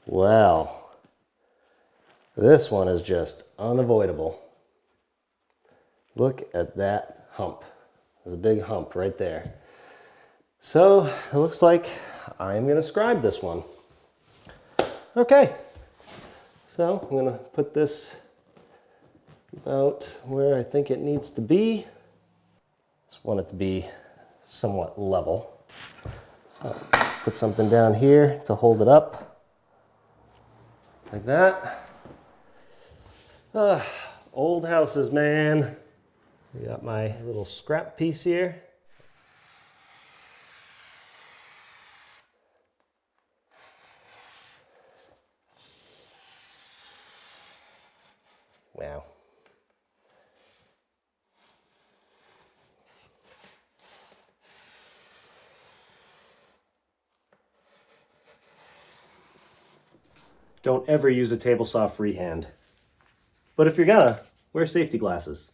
Well, this one is just unavoidable. Look at that hump. There's a big hump right there. So it looks like I'm going to scribe this one. Okay, so I'm going to put this about where I think it needs to be. Just want it to be somewhat level. Put something down here to hold it up, like that. Old houses, man. We got my little scrap piece here. Wow. Don't ever use a table saw freehand. But if you're gonna, wear safety glasses.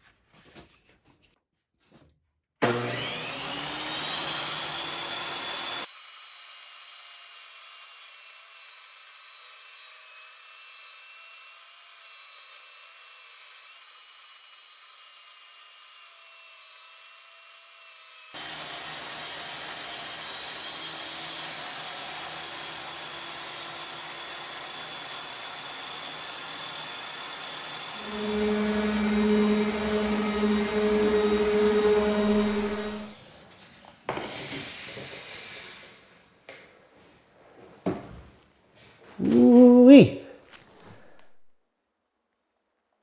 Ooh-wee.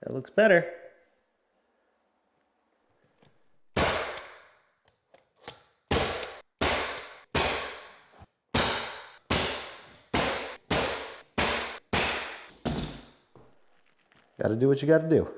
That looks better. Gotta do what you gotta do.